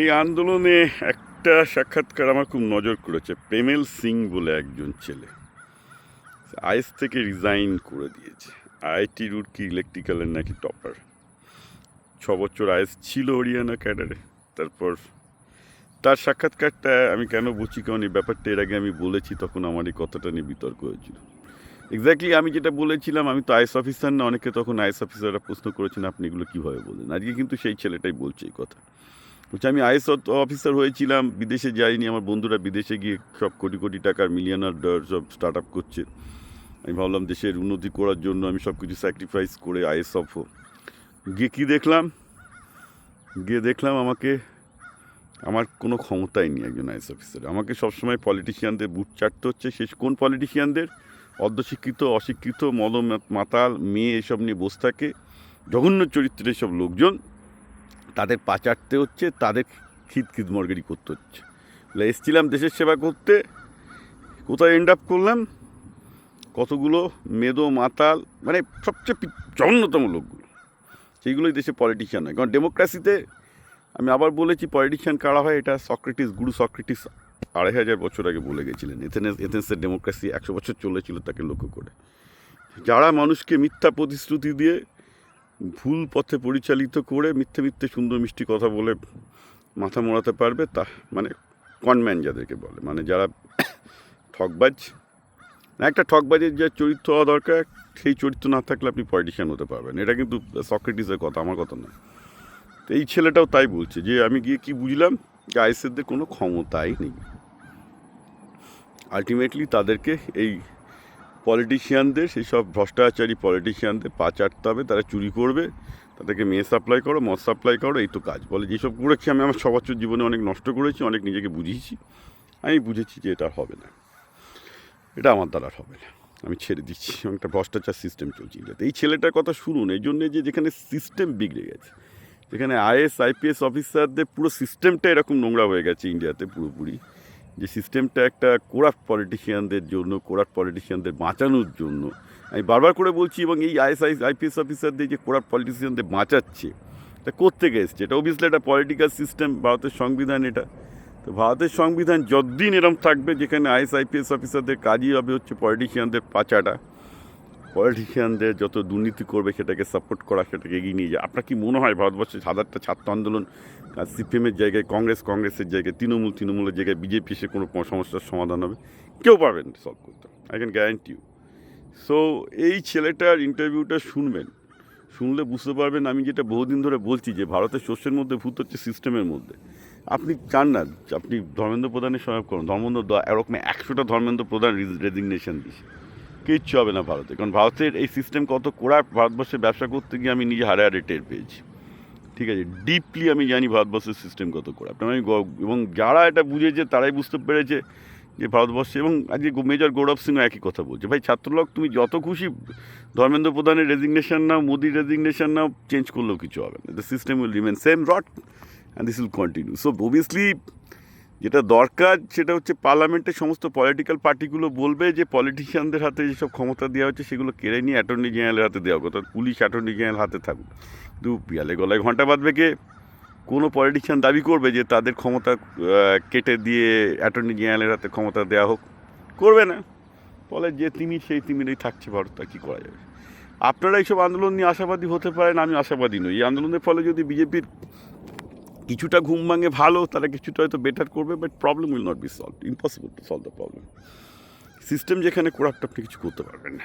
এই আন্দোলনে একটা সাক্ষাৎকার আমার খুব নজর করেছে। প্রেমেল সিং বলে একজন ছেলে আইএস থেকে রিজাইন করে দিয়েছে। আইআইটি রুড়কি ইলেকট্রিক্যালের নাকি টপার, 6 বছর আইএস ছিল হরিয়ানা ক্যাডারে। তারপর তার সাক্ষাৎকারটা আমি কেন বলছি, কারণ এই ব্যাপারটা এর আগে আমি বলেছি, তখন আমার এই কথাটা নিয়ে বিতর্ক হয়েছিল। এক্স্যাক্টলি আমি যেটা বলেছিলাম, আমি তো আইএস অফিসার না। অনেকে তখন আইএস অফিসাররা প্রশ্ন করেছেন আপনি এগুলো কীভাবে বলেন। আজকে কিন্তু সেই ছেলেটাই বলছে এই কথা। বলছে আমি আইএস অফিসার হয়েছিলাম, বিদেশে যাইনি। আমার বন্ধুরা বিদেশে গিয়ে সব কোটি কোটি টাকার মিলিয়নার সব স্টার্ট আপ করছে। আমি ভাবলাম দেশের উন্নতি করার জন্য আমি সব কিছু স্যাক্রিফাইস করে আইএস অফ গিয়ে কী দেখলাম আমার কোনো ক্ষমতাই নেই একজন আইএস অফিসার। আমাকে সবসময় পলিটিশিয়ানদের বুট চাটতে হচ্ছে। শেষ কোন পলিটিশিয়ানদের? অর্ধশিক্ষিত, অশিক্ষিত, মাতাল মেয়ে এসব নিয়ে বসে থাকে, জঘন্য চরিত্রের সব লোকজন, তাদের পা চাটতে হচ্ছে, তাদের খিদ মর্গেরি করতে হচ্ছে। এসেছিলাম দেশের সেবা করতে, কোথায় এন্ড আপ করলাম? কতগুলো মেদো মাতাল, মানে সবচেয়ে জঘন্যতম লোকগুলো, সেইগুলোই দেশে পলিটিশিয়ান হয়। কারণ ডেমোক্রেসিতে আমি আবার বলেছি, পলিটিশিয়ান কারা হয় এটা গুরু সক্রেটিস 2500 বছর আগে বলে গেছিলেন। এথেন্সের ডেমোক্রেসি 100 বছর চলেছিল তাকে লক্ষ্য করে। যারা মানুষকে মিথ্যা প্রতিশ্রুতি দিয়ে, ভুল পথে পরিচালিত করে, মিথ্যে সুন্দর মিষ্টি কথা বলে মাথা মোড়াতে পারবে, তা মানে কনম্যান যাদেরকে বলে, মানে যারা ঠকবাজ। একটা ঠকবাজের যে চরিত্র হওয়া দরকার, সেই চরিত্র না থাকলে আপনি পলিটিশিয়ান হতে পারবেন। এটা কিন্তু সক্রেটিসের কথা, আমার কথা নয়। তো এই ছেলেটাও তাই বলছে যে আমি গিয়ে কি বুঝলাম যে আইএসএফদের কোনো ক্ষমতাই নেই। আলটিমেটলি তাদেরকে এই পলিটিশিয়ানদের, সেই সব ভ্রষ্টাচারী পলিটিশিয়ানদের পা চাটতে হবে। তারা চুরি করবে, তাদেরকে মেয়ে সাপ্লাই করো, মদ সাপ্লাই করো, এই তো কাজ। বলে যেসব করেছি আমি আমার 6 বছর জীবনে অনেক নষ্ট করেছি, অনেক নিজেকে বুঝিয়েছি। আমি বুঝেছি যে এটা হবে না, এটা আমার দ্বারা হবে না, আমি ছেড়ে দিচ্ছি। একটা ভ্রষ্টাচার সিস্টেম চলছে ইন্ডিয়াতে। এই ছেলেটার কথা শুনুন, এই জন্যে যে যেখানে সিস্টেম বিগড়ে গেছে, যেখানে আইএস আইপিএস অফিসারদের পুরো সিস্টেমটা এরকম নোংরা হয়ে গেছে ইন্ডিয়াতে পুরোপুরি, যে সিস্টেমটা একটা কোরাপ্ট পলিটিশিয়ানদের জন্য, কোরাপ্ট পলিটিশিয়ানদের বাঁচানোর জন্য। আমি বারবার করে বলছি, এবং এই আইপিএস অফিসারদের যে কোরাপ্ট পলিটিশিয়ানদের বাঁচাচ্ছে, এটা কোত্থেকে এসছে? এটা অবভিয়াসলি একটা পলিটিক্যাল সিস্টেম, ভারতের সংবিধান এটা। তো ভারতের সংবিধান যতদিন এরম থাকবে, যেখানে আইপিএস অফিসারদের কাজই হবে হচ্ছে পলিটিশিয়ানদের পাচাটা, পলিটিশিয়ানদের যত দুর্নীতি করবে সেটাকে সাপোর্ট করা, সেটাকে এগিয়ে নিয়ে যায়। আপনার কি মনে হয় ভারতবর্ষে 1000টা ছাত্র আন্দোলন, সিপিএমের জায়গায় কংগ্রেসের জায়গায় তৃণমূলের জায়গায় বিজেপি এসে কোনো সমস্যার সমাধান হবে? কেউ পারবেন সলভ করতে, I can guarantee you. So এই ছেলেটার ইন্টারভিউটা শুনলে বুঝতে পারবেন আমি যেটা বহুদিন ধরে বলছি, যে ভারতের শস্যের মধ্যে ভূত হচ্ছে সিস্টেমের মধ্যে। আপনি চান না আপনি ধর্মেন্দ্র প্রধানের সহায়ক করুন, এরকম 100টা ধর্মেন্দ্র প্রধান রেজিগনেশন দিচ্ছে, কিচ্ছু হবে না ভারতে। কারণ ভারতের এই সিস্টেম কত কোরাপ্ট, ভারতবর্ষে ব্যবসা করতে গিয়ে আমি নিজে হারে টের পেয়েছি। ঠিক আছে, ডিপলি আমি জানি ভারতবর্ষের সিস্টেম কত কোরাপ্ট। এবং যারা এটা বুঝেছে তারাই বুঝতে পেরেছে যে ভারতবর্ষে, এবং আজকে মেজর গৌরব সিংও একই কথা বলছে, ভাই ছাত্রলোক তুমি যত খুশি ধর্মেন্দ্র প্রধানের রেজিগনেশন নাও, মোদির রেজিগনেশন নাও, চেঞ্জ করলেও কিছু হবে না। The system will remain same rot and this will continue. So obviously যেটা দরকার সেটা হচ্ছে পার্লামেন্টের সমস্ত পলিটিক্যাল পার্টিগুলো বলবে যে পলিটিশিয়ানদের হাতে যেসব ক্ষমতা দেওয়া হচ্ছে সেগুলো কেড়ে নিয়ে অ্যাটর্নি জেনারেলের হাতে দেওয়া হোক, অর্থাৎ পুলিশ অ্যাটর্নি জেনারেল হাতে থাকুক। কিন্তু পিয়ালে গলায় ঘন্টা বাঁধবে কে? কোনো পলিটিশিয়ান দাবি করবে যে তাদের ক্ষমতা কেটে দিয়ে অ্যাটর্নি জেনারেলের হাতে ক্ষমতা দেওয়া হোক? করবে না। ফলে যে সেই তিমিরই থাকছে ভারত, কী করা যাবে? আপনারা এইসব আন্দোলন নিয়ে আশাবাদী হতে পারেন, আমি আশাবাদী নই। এই আন্দোলনের ফলে যদি বিজেপির কিছুটা ঘুম ভাঙে ভালো, তারা কিছুটা হয়তো বেটার করবে, but problem will not be solve. Impossible to solve the problem. System যেখানে করাপ্ট, আপনি কিছু করতে পারবেন না।